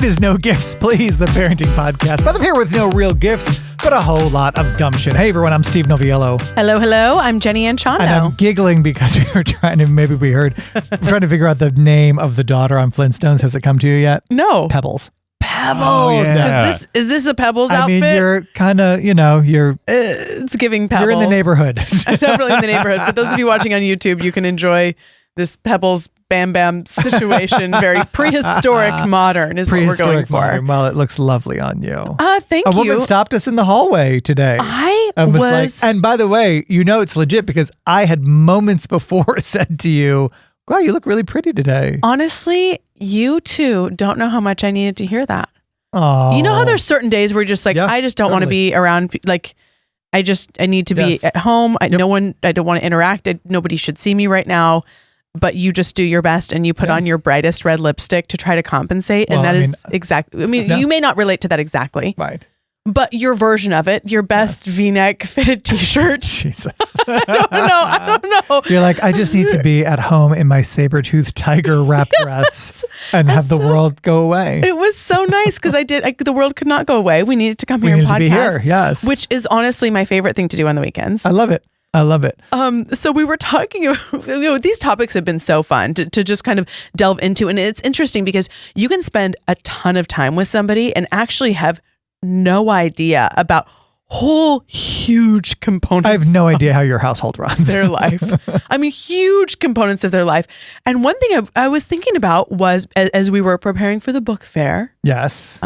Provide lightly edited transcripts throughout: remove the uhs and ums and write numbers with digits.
It is No Gifts, Please, the parenting podcast. But I'm here with no real gifts, but a whole lot of gumption. Hey, everyone, I'm Steve Noviello. Hello. I'm Jenny Anchondo. And I'm giggling because we were trying to figure out the name of the daughter on Flintstones. Has it come to you yet? No. Pebbles. Pebbles. Oh, yeah. Is this a Pebbles outfit? I mean, you're kind of, it's giving Pebbles. You're in the neighborhood. I'm definitely in the neighborhood. For those of you watching on YouTube, you can enjoy this Pebbles Bam Bam situation. Very prehistoric modern is what we're going for. Modern. Well, it looks lovely on you. Thank you. A woman stopped us in the hallway today. And by the way, it's legit because I had moments before said to you, wow, you look really pretty today. Honestly, you too don't know how much I needed to hear that. Oh. You know how there's certain days where you're just like, I just don't want to be around, like, I need to be at home. I don't want to interact. Nobody should see me right now. But you just do your best and you put on your brightest red lipstick to try to compensate. And you may not relate to that exactly. Right. But your version of it, your best V-neck fitted t-shirt. Jesus. I don't know. You're like, I just need to be at home in my saber-toothed tiger wrap dress and have the world go away. It was so nice because the world could not go away. We needed to come here and podcast. To be here, yes. Which is honestly my favorite thing to do on the weekends. I love it. So we were talking, these topics have been so fun to just kind of delve into. And it's interesting because you can spend a ton of time with somebody and actually have no idea about whole huge components. I have no idea how your household runs. Their life. I mean, huge components of their life. And one thing I was thinking about was, as we were preparing for the book fair. Yes.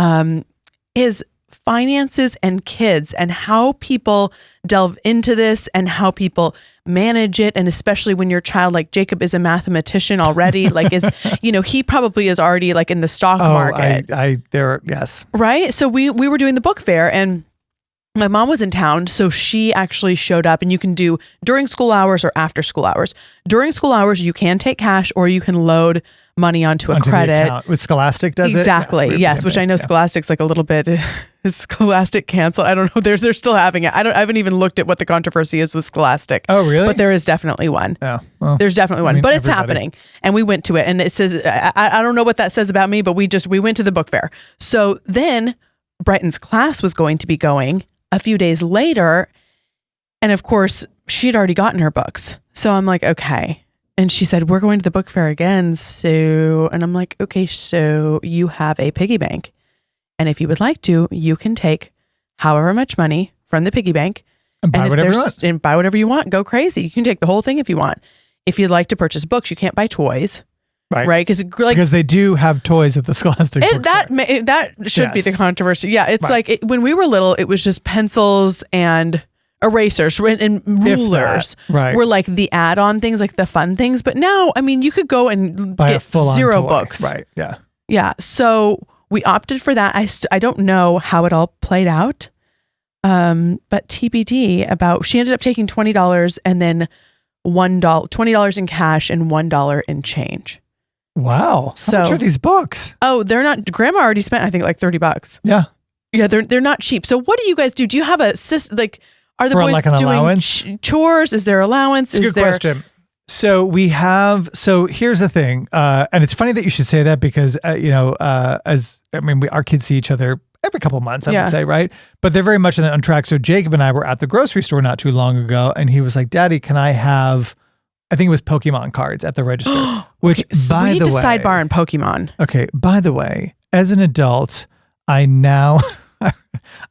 Is finances and kids and how people delve into this and how people manage it. And especially when your child, like Jacob, is a mathematician already, he probably is already like in the stock market. Yes. Right. So we were doing the book fair and my mom was in town. So she actually showed up, and you can do during school hours or after school hours. During school hours, you can take cash or you can load money onto a credit. With Scholastic does exactly. it? Yes, which I know Scholastic's like a little bit. Is Scholastic canceled? I don't know. They're still having it. I haven't even looked at what the controversy is with Scholastic. Oh, really? But there is definitely one. Yeah. Well, there's definitely one. But it's happening. And we went to it, and it says, I don't know what that says about me, but we went to the book fair. So then Brighton's class was going to be going a few days later. And of course, she'd already gotten her books. So I'm like, okay. And she said, we're going to the book fair again. And I'm like, okay, so you have a piggy bank. And if you would like to, you can take however much money from the piggy bank and buy whatever you want. And buy whatever you want. Go crazy. You can take the whole thing if you want. If you'd like to purchase books, you can't buy toys. Right. Because they do have toys at the Scholastic book fair. That should be the controversy. Yeah. It's like when we were little, it was just pencils and erasers and rulers were like the add-on things, like the fun things. But now, I mean, you could go and buy get zero books. Right. Yeah. Yeah. So we opted for that. I don't know how it all played out. But TBD she ended up taking $20 and then $20 in cash and $1 in change. Wow. How much are these books? Oh, they're not. Grandma already spent, I think, like $30. Yeah. Yeah. They're not cheap. So what do you guys do? Do you have a system? Like, are the boys like an doing allowance? Chores? Is there allowance? It's a good question. So here's the thing. And it's funny that you should say that because, our kids see each other every couple of months, I would say, right? But they're very much on track. So Jacob and I were at the grocery store not too long ago, and he was like, Daddy, can I have, I think it was Pokemon cards at the register, which we need to sidebar on Pokemon. Okay. By the way, as an adult, I now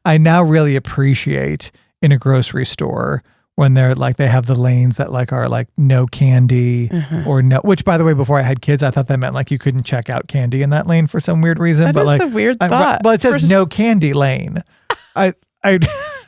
really appreciate in a grocery store when they're like, they have the lanes that like are like no candy or no, which by the way, before I had kids, I thought that meant like you couldn't check out candy in that lane for some weird reason. That is a weird thought. Well, it says no candy lane.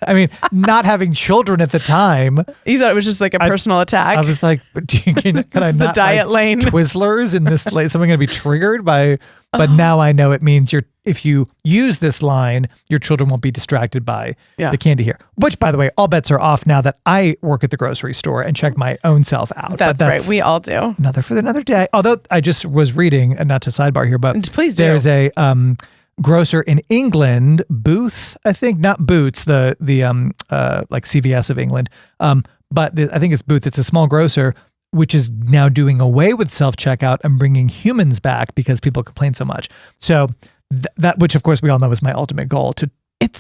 I mean, not having children at the time. You thought it was just like a personal attack. I was like, can I not the diet lane Twizzlers in this lane? Someone going to be triggered by, but now I know it means if you use this line, your children won't be distracted by the candy here. Which, by the way, all bets are off now that I work at the grocery store and check my own self out. That's right. We all do. Another day. Although I just was reading, and not to sidebar here, but please do. There's a grocer in England, Booth, I think, not Boots, the like CVS of England. But I think it's Booth. It's a small grocer which is now doing away with self-checkout and bringing humans back because people complain so much. So that, which of course we all know is my ultimate goal, to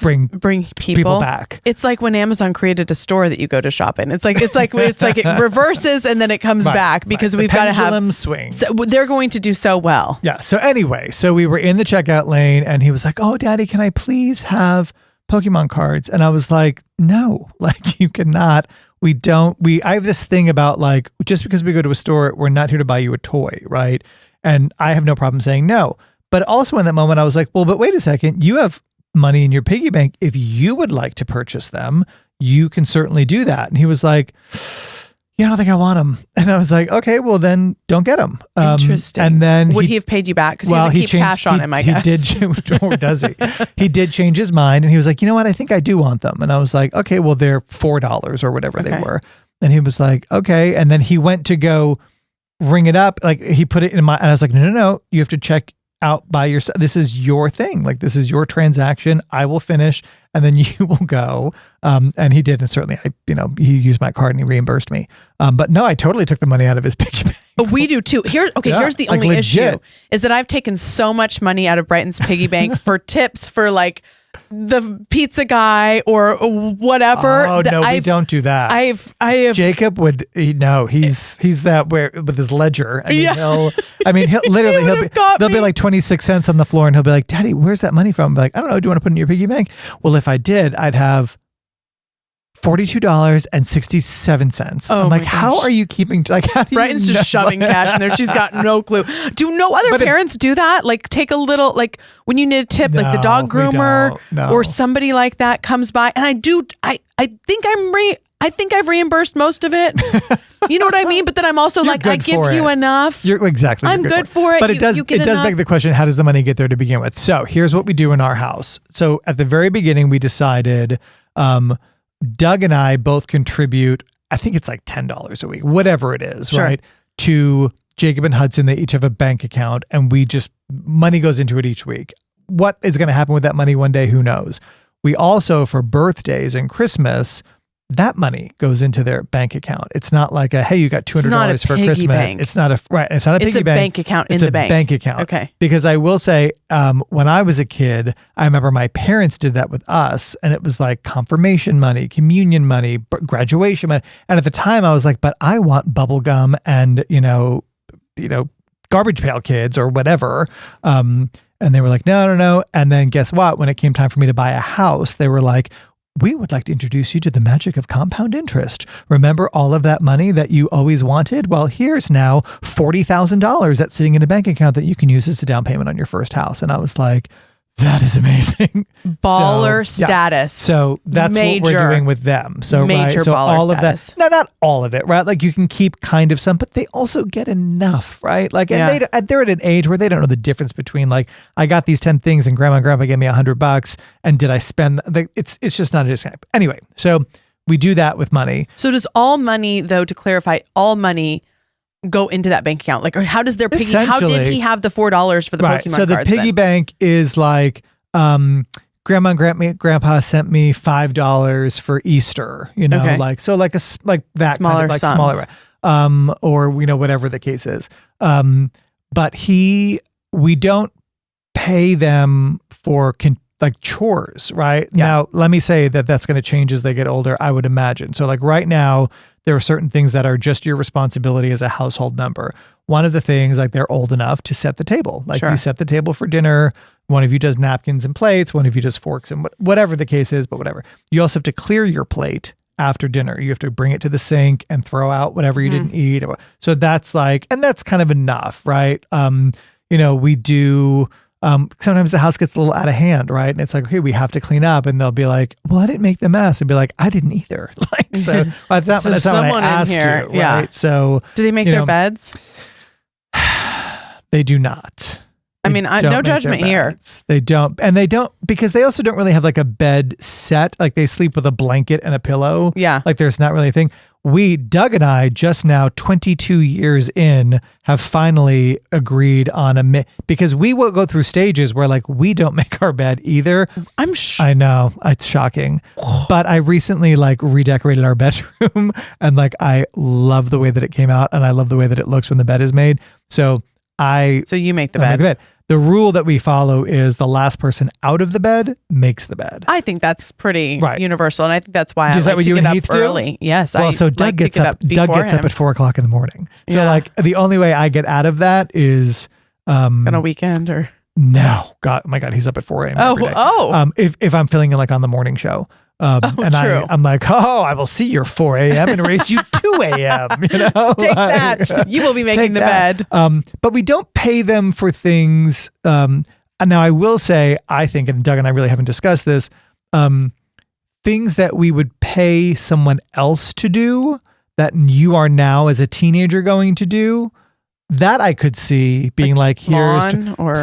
bring people back. It's like when Amazon created a store that you go to shop in. It's like it reverses and then it comes back because we've got to have swing. So they're going to do so well. Yeah. So anyway, so we were in the checkout lane and he was like, "Oh, Daddy, can I please have Pokemon cards?" And I was like, "No, like you cannot. I have this thing about like, just because we go to a store, we're not here to buy you a toy, right?" And I have no problem saying no. But also in that moment, I was like, "Well, but wait a second, you have money in your piggy bank. If you would like to purchase them, you can certainly do that." And he was like, "Yeah, I don't think I want them." And I was like, "Okay, well then don't get them." Interesting. And then would he have paid you back? Because he keep cash on him, I guess. He did, or does he? He did change his mind and he was like, "You know what? I think I do want them." And I was like, "Okay, well they're $4 or whatever they were." And he was like, "Okay." And then he went to go ring it up. Like he put it in my, and I was like, "No, you have to check out by yourself. This is your thing. Like this is your transaction. I will finish and then you will go." And he did. And certainly he used my card and he reimbursed me. But no, I totally took the money out of his piggy bank. But we do too. Here's the only issue is that I've taken so much money out of Brighton's piggy bank for tips for like the pizza guy or whatever. Oh no, we don't do that. I have Jacob would, he's that where with his ledger. He'll literally, there'll be like 26 cents on the floor and he'll be like, "Daddy, where's that money from?" I'm like, "I don't know. Do you want to put it in your piggy bank?" "Well, if I did, I'd have $42.67. Oh, I'm like, "How are you keeping, like, how do Brighton's you just shoving cash in there. She's got no clue. Do no other parents do that? Like take a little, like when you need a tip, like the dog groomer or somebody like that comes by. And I think I've reimbursed most of it. You know what I mean? But then I'm also like, I give you enough. You're exactly. I'm good for it. But it does beg the question, how does the money get there to begin with? So here's what we do in our house. So at the very beginning, we decided, Doug and I both contribute, I think it's like $10 a week, whatever it is, right? To Jacob and Hudson. They each have a bank account and money goes into it each week. What is going to happen with that money one day? Who knows? We also, for birthdays and Christmas, that money goes into their bank account. It's not like hey, you got $200 for Christmas. Bank. It's not a piggy bank. It's a bank account in the bank. It's a bank account. Okay. Because I will say, when I was a kid, I remember my parents did that with us, and it was like confirmation money, communion money, graduation money. And at the time, I was like, but I want bubble gum and garbage pail kids or whatever. And they were like, no. And then guess what? When it came time for me to buy a house, they were like, "We would like to introduce you to the magic of compound interest. Remember all of that money that you always wanted? Well, here's now $40,000 that's sitting in a bank account that you can use as a down payment on your first house." And I was like, that is amazing. Baller status. So that's what we're doing with them. So major so baller all status. of that. No, not all of it, right? Like you can keep kind of some, but they also get enough, right? Like, and they're at an age where they don't know the difference between like, I got these 10 things and grandma and grandpa gave me $100 and did I spend, it's just not a discount. Anyway, so we do that with money. So does all money, though, to clarify, all money go into that bank account? Like, or how does their piggy, how did he have the $4 for the Pokemon cards? So the piggy bank is like, grandma and grandpa sent me $5 for Easter, like, so like like that smaller kind of like sums. Smaller, or, whatever the case is. But we don't pay them for like chores, right? Yeah. Now, let me say that that's going to change as they get older, I would imagine. So like right now, there are certain things that are just your responsibility as a household member. One of the things, like they're old enough to set the table. Like you set the table for dinner. One of you does napkins and plates. One of you does forks and whatever the case is, but whatever. You also have to clear your plate after dinner. You have to bring it to the sink and throw out whatever you didn't eat. So that's like, and that's kind of enough, right? We do, sometimes the house gets a little out of hand, right? And it's like, okay, we have to clean up. And they'll be like, "Well, I didn't make the mess." I'd be like, "I didn't either." Like, so that's not what I asked you, right? Yeah. So do they make their beds? They do not. I mean, no judgment here. They don't. And they don't, because they also don't really have like a bed set. Like they sleep with a blanket and a pillow. Yeah. Like there's not really a thing. Doug and I, just now 22 years in, have finally agreed on because we will go through stages where like we don't make our bed either. I know, it's shocking. But I recently like redecorated our bedroom and like I love the way that it came out and I love the way that it looks when the bed is made. So So you make the I bed. make the bed. The rule that we follow is the last person out of the bed makes the bed. I think that's pretty universal, and I think that's why Is I that like what to you get and up Heath do? early. Yes, Well, so Doug gets up. Doug gets up at 4:00 in the morning. So like the only way I get out of that is on a weekend or no. God, my God, he's up at 4 a.m. every day. If I'm feeling like on the morning show. And true. I'm like, I will see your 4 a.m. and race you 2 a.m. You know, take that. You will be making the bed. But we don't pay them for things. And now I will say, I think, and Doug and I really haven't discussed this, things that we would pay someone else to do that you are now as a teenager going to do. That I could see being like here's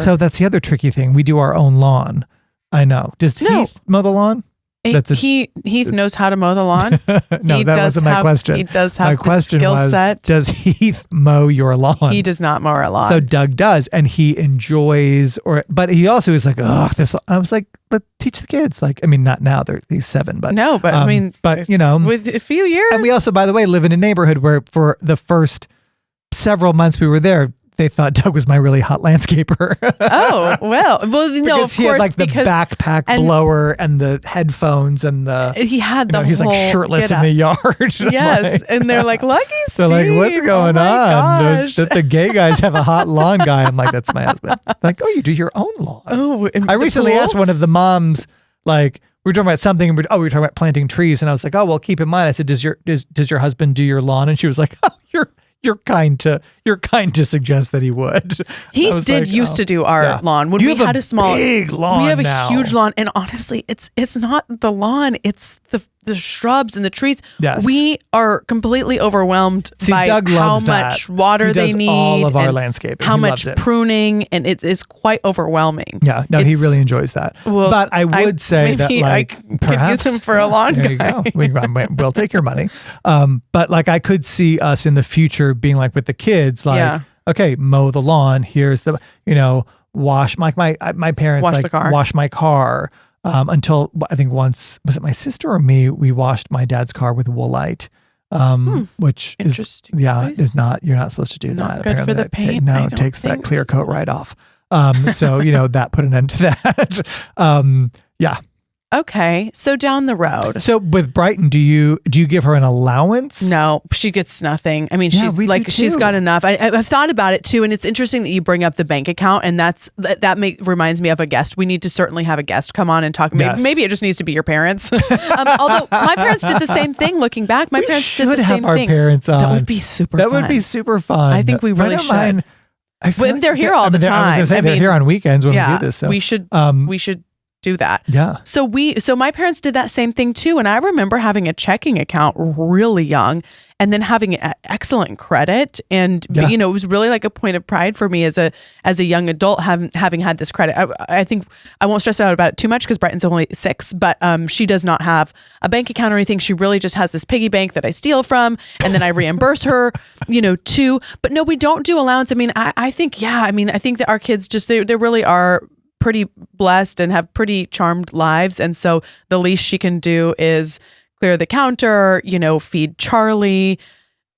so that's the other tricky thing. We do our own lawn. I know. Does Heath mow the lawn? Heath knows how to mow the lawn. No, that wasn't my question. He does have my question skill was, set. Does Heath mow your lawn? He does not mow our lawn. So Doug does, and he enjoys, but he also is like, this. I was like, let's teach the kids. Like, I mean, not now. He's 7, but no, but I mean, but you know, with a few years. And we also, by the way, live in a neighborhood where for the first several months we were there, they thought Doug was my really hot landscaper. well, no, of he course, had like the backpack blower and the headphones and he had the he's like shirtless in the yard. Yes, and they're like, lucky Steve. They're like, what's going on? The gay guys have a hot lawn guy. I'm like, that's my husband. Like, you do your own lawn. I recently asked one of the moms, like, we were talking about something, and we were talking about planting trees, and I was like, well, keep in mind. I said, does your husband do your lawn? And she was like, you're kind to suggest that he would. He did used to do our lawn when we had a small big lawn. We have a huge lawn, and honestly, it's not the lawn; it's the shrubs and the trees. Yes. We are completely overwhelmed by Doug how much water they need. All of our landscaping, how much pruning, and it is quite overwhelming. Yeah, no, he really enjoys that. Well, but I would say that like perhaps could use him for a lawn guy. You go. We'll take your money. But like I could see us in the future being like with the kids, like okay, mow the lawn. Here's the wash my parents wash my car. Until I think once, was it my sister or me? We washed my dad's car with Woolite, which is not, you're not supposed to do not that. Good for the paint. It takes that clear coat right off. So, that put an end to that. Yeah. Okay, so down the road. So with Brighton, do you give her an allowance? No, she gets nothing. I mean, she's got enough. I've thought about it too, and it's interesting that you bring up the bank account, and that reminds me of a guest. We need to certainly have a guest come on and talk. Maybe it just needs to be your parents. Although my parents did the same thing. Looking back, my parents did the same thing. Parents on. That would be super. That would be super fun. I think we really should. They're here all the time. I was going to say they're here on weekends when we do this. So we should do that. Yeah. So my parents did that same thing too. And I remember having a checking account really young and then having excellent credit. And, it was really like a point of pride for me as a young adult having had this credit. I think I won't stress out about it too much because Brighton's only 6, but she does not have a bank account or anything. She really just has this piggy bank that I steal from. And then I reimburse her, too. But no, we don't do allowance. I mean, I think that our kids they really are pretty blessed and have pretty charmed lives. And so the least she can do is clear the counter, feed Charlie.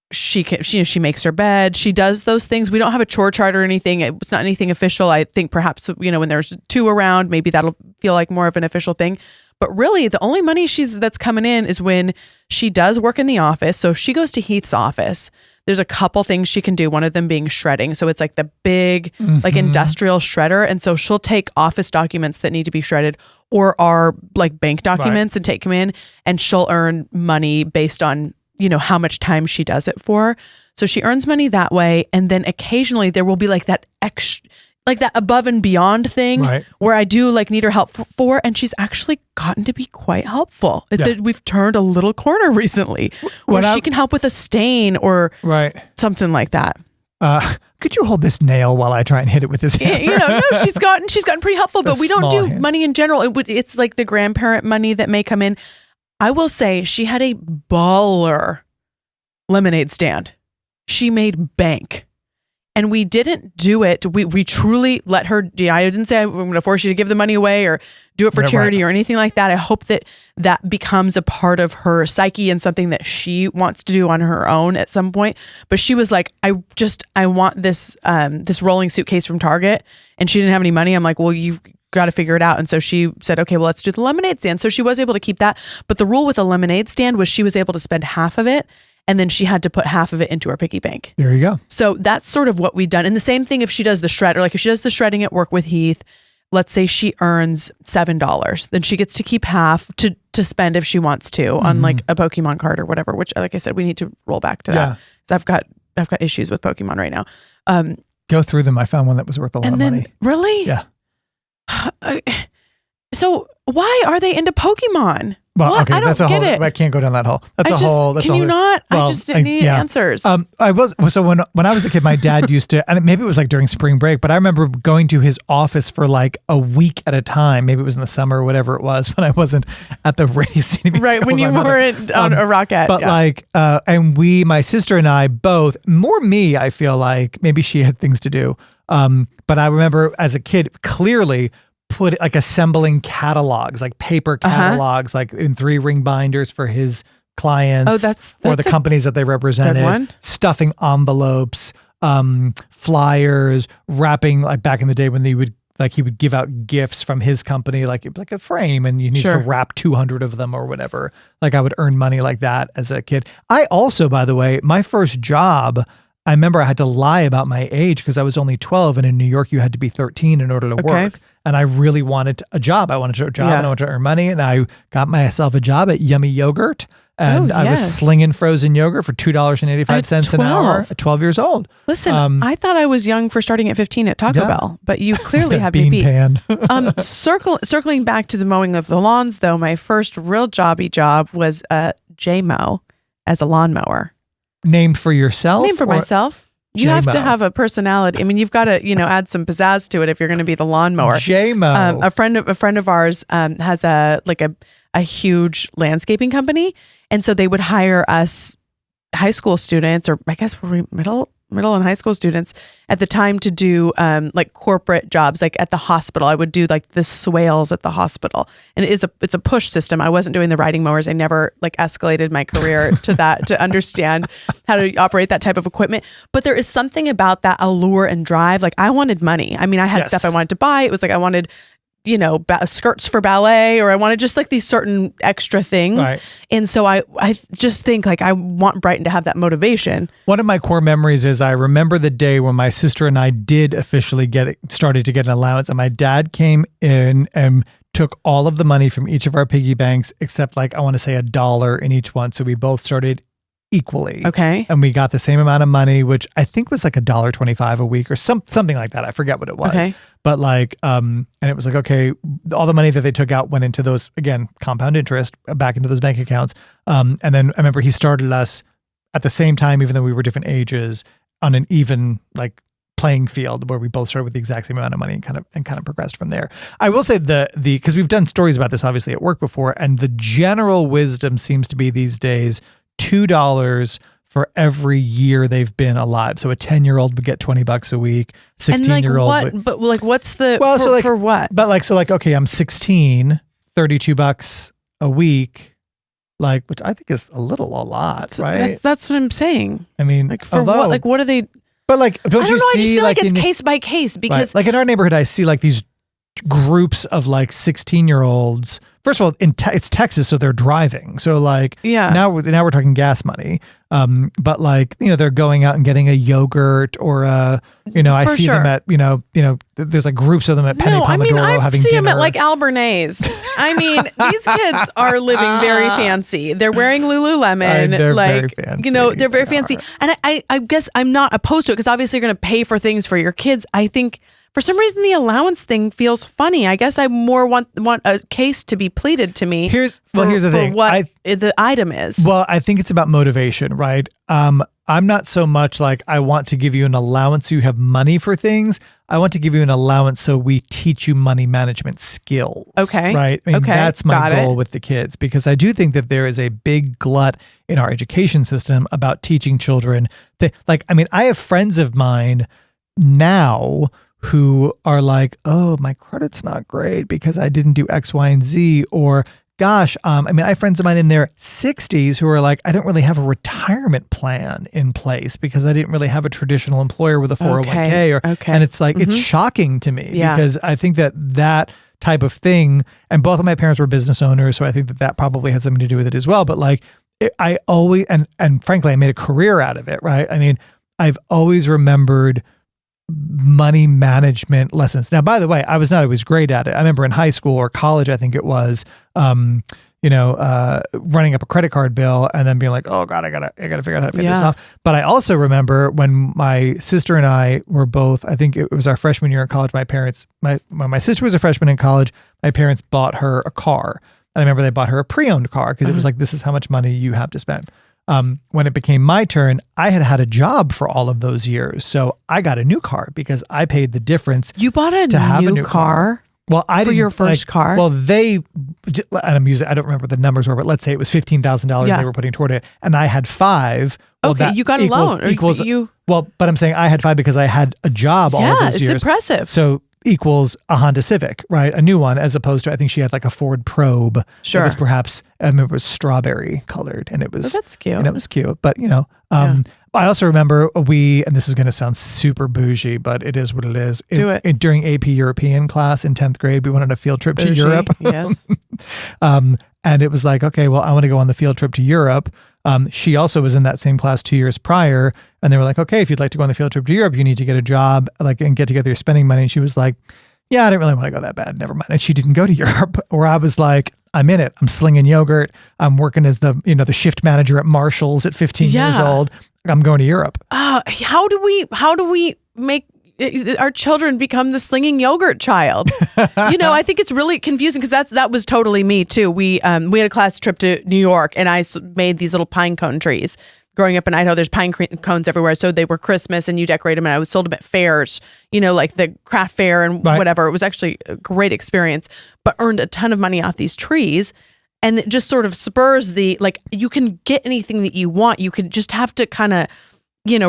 She can, she makes her bed. She does those things. We don't have a chore chart or anything. It's not anything official. I think perhaps, when there's 2 around, maybe that'll feel like more of an official thing. But really the only money that's coming in is when she does work in the office. So if she goes to Heath's office, there's a couple things she can do. One of them being shredding. So it's like the big, like industrial shredder. And so she'll take office documents that need to be shredded or are like bank documents and take them in, and she'll earn money based on, how much time she does it for. So she earns money that way. And then occasionally there will be like that extra, like that above and beyond thing where I do like need her help for, and she's actually gotten to be quite helpful. We've turned a little corner recently where she can help with a stain or something like that. Could you hold this nail while I try and hit it with this hammer? No, she's gotten pretty helpful, but we don't do money in general. It's like the grandparent money that may come in. I will say she had a baller lemonade stand. She made bank. And we didn't do it. We truly let her, I didn't say I'm going to force you to give the money away or do it for charity or anything like that. I hope that becomes a part of her psyche and something that she wants to do on her own at some point. But she was like, I want this rolling suitcase from Target, and she didn't have any money. I'm like, well, you've got to figure it out. And so she said, okay, well, let's do the lemonade stand. So she was able to keep that. But the rule with a lemonade stand was she was able to spend half of it, and then she had to put half of it into her piggy bank. There you go. So that's sort of what we've done. And the same thing if she does the shred, or like if she does the shredding at work with Heath, let's say she earns $7, then she gets to keep half to spend if she wants to on like a Pokemon card or whatever, which, like I said, we need to roll back to that. So I've got issues with Pokemon right now. Go through them. I found one that was worth a lot of money. Really? Yeah. So why are they into Pokemon? Well, what? Okay, I don't get it. I can't go down that hole. Can you not? Well, I just need answers. So when I was a kid, my dad used to, and maybe it was like during spring break, but I remember going to his office for like a week at a time. Maybe it was in the summer or whatever it was, when I wasn't at the radio station. Right, when you weren't on a rocket. But and my sister and I both, more me, I feel like, maybe she had things to do. But I remember as a kid, clearly assembling catalogs, like paper catalogs, like in 3-ring binders for his clients. Oh, that's or the companies that they represented. Stuffing envelopes, flyers, wrapping, like back in the day when he would give out gifts from his company, like a frame, and you need to wrap 200 of them or whatever. Like I would earn money like that as a kid. I also, by the way, my first job, I remember I had to lie about my age because I was only 12, and in New York you had to be 13 in order to work. And I really wanted a job. I wanted a job and I wanted to earn money. And I got myself a job at Yummy Yogurt. And I was slinging frozen yogurt for $2.85 an hour at 12 years old. Listen, I thought I was young for starting at 15 at Taco Bell, but you clearly have me beat. Pan. Circling back to the mowing of the lawns, though, my first real job was J-Mow as a lawnmower. Named for yourself? Named for myself. You J-Mo. have to have a personality. I mean, you've got to, add some pizzazz to it if you're going to be the lawnmower. J-Mo. A friend of ours has a huge landscaping company, and so they would hire us high school students, or I guess were we middle and high school students at the time, to do like corporate jobs, like at the hospital. I would do like the swales at the hospital, and it's a push system. I wasn't doing the riding mowers. I never escalated my career to that to understand how to operate that type of equipment. But there is something about that allure and drive. Like I wanted money. I mean, I had stuff I wanted to buy. It was like I wanted skirts for ballet, or I wanted just like these certain extra things. Right. And so I just think like I want Brighton to have that motivation. One of my core memories is I remember the day when my sister and I did officially started to get an allowance, and my dad came in and took all of the money from each of our piggy banks, except like, I want to say $1 in each one. So we both started equally. Okay. And we got the same amount of money, which I think was like $1.25 a week or something like that. I forget what it was. Okay. But like, and it was like, okay, all the money that they took out went into those, again, compound interest back into those bank accounts. And then I remember he started us at the same time, even though we were different ages, on an even like playing field where we both started with the exact same amount of money and kind of progressed from there. I will say because we've done stories about this obviously at work before, and the general wisdom seems to be these days $2 for every year they've been alive. So a 10-year-old would get $20 a week. 16-year-old. But like, what's the, for what? But like, so like, okay, I'm 16, $32 a week, like, which I think is a lot, right? That's what I'm saying. I mean, like for what? Like, what are they? But like, don't you see? I just feel like it's case by case because, like in our neighborhood, I see like these groups of like 16-year-olds. First of all, it's Texas, so they're driving. So like, now we're talking gas money. But like, they're going out and getting a yogurt or I see them at, there's like groups of them at Penny Pomodoro having dinner. I see them at like Albernays. I mean, these kids are living very fancy. They're wearing Lululemon. They're very fancy. They're very fancy. And I guess I'm not opposed to it because obviously you're going to pay for things for your kids. I think for some reason the allowance thing feels funny. I guess I more want a case to be pleaded to me. Here's the thing. What the item is. Well, I think it's about motivation, right? I'm not so much like I want to give you an allowance so you have money for things. I want to give you an allowance so we teach you money management skills. Okay. Right? I mean, that's my goal with the kids, because I do think that there is a big glut in our education system about teaching children that, like, I mean, I have friends of mine now who are like, oh, my credit's not great because I didn't do X, Y, and Z, or gosh, I have friends of mine in their 60s who are like, I don't really have a retirement plan in place because I didn't really have a traditional employer with a 401k. And it's like, it's shocking to me because I think that type of thing, and both of my parents were business owners, so I think that probably had something to do with it as well. But like, I always, and frankly, I made a career out of it, right? I mean, I've always remembered money management lessons. Now, by the way, I was not always great at it. I remember in high school or college, I think it was, running up a credit card bill and then being like, oh God, I gotta figure out how to pay this off. But I also remember when my sister and I were both, I think it was our freshman year in college, when my sister was a freshman in college, my parents bought her a car. And I remember they bought her a pre-owned car because it was like, this is how much money you have to spend. When it became my turn, I had a job for all of those years. So I got a new car because I paid the difference. You bought a new car? Well, I for your first car? Well, I don't remember what the numbers were, but let's say it was $15,000 they were putting toward it. And I had $5,000. Well, okay, you got a loan. But I'm saying I had $5,000 because I had a job all of those years. Yeah, it's impressive. So equals a Honda Civic, right? A new one, as opposed to, I think she had like a Ford Probe. Sure. It was perhaps, I remember it was strawberry colored and it was, that's cute. And it was cute, but I also remember and this is going to sound super bougie, but it is what it is. During AP European class in 10th grade, we went on a field trip to Europe. Yes. And it was like, okay, well, I want to go on the field trip to Europe. She also was in that same class 2 years prior. And they were like, okay, if you'd like to go on the field trip to Europe, you need to get a job, and get together your spending money. And she was like, yeah, I didn't really want to go that bad. Never mind. And she didn't go to Europe. Or I was like, I'm in it. I'm slinging yogurt. I'm working as the shift manager at Marshall's at 15 years old. I'm going to Europe. How do we make our children become the slinging yogurt child? I think it's really confusing because that was totally me too. We had a class trip to New York and I made these little pine cone trees. Growing up in Idaho, there's pine cones everywhere. So they were Christmas and you decorate them, and I sold them at fairs, like the craft fair and whatever. It was actually a great experience, but earned a ton of money off these trees. And it just sort of spurs you can get anything that you want. You could just have to kind of,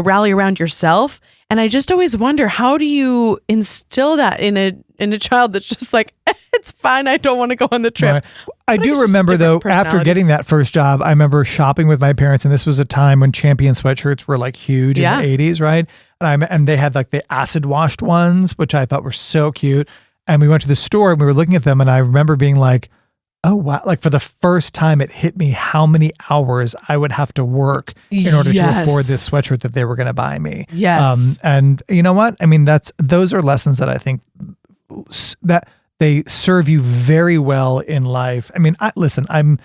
rally around yourself. And I just always wonder, how do you instill that in a child that's just like, it's fine, I don't want to go on the trip. Right. I do remember though, after getting that first job, I remember shopping with my parents, and this was a time when Champion sweatshirts were like huge in the 80s, right? And they had like the acid washed ones, which I thought were so cute. And we went to the store and we were looking at them, and I remember being like, oh wow, like for the first time it hit me how many hours I would have to work in order to afford this sweatshirt that they were going to buy me. Yes. And you know what? I mean, those are lessons that I think that they serve you very well in life. I mean, I'm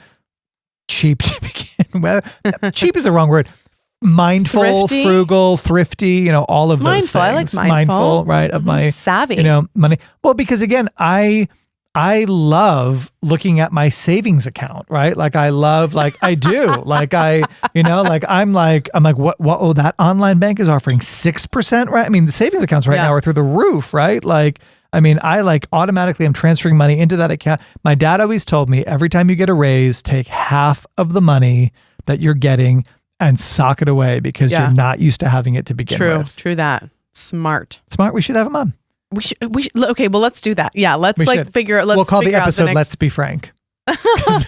cheap to begin with. Cheap is the wrong word. Mindful, thrifty. Frugal, thrifty, all of those things. I like mindful, right? Of my savvy, money. Well, because again, I love looking at my savings account, right? Like I do. I'm like, what, that online bank is offering 6%, right? I mean, the savings accounts right now are through the roof, right? I automatically am transferring money into that account. My dad always told me, every time you get a raise, take half of the money that you're getting and sock it away because you're not used to having it to begin with. True that. Smart. We should have him on. We should. Okay, well, let's do that. Yeah, let's figure it. We'll call the episode "Let's Be Frank."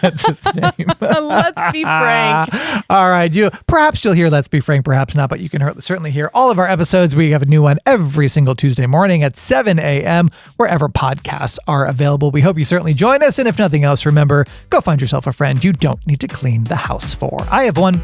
That's his name. Let's be frank. All right, perhaps you'll hear "Let's Be Frank," perhaps not, but you can certainly hear all of our episodes. We have a new one every single Tuesday morning at 7 a.m. wherever podcasts are available. We hope you certainly join us, and if nothing else, remember, go find yourself a friend you don't need to clean the house for. I have one.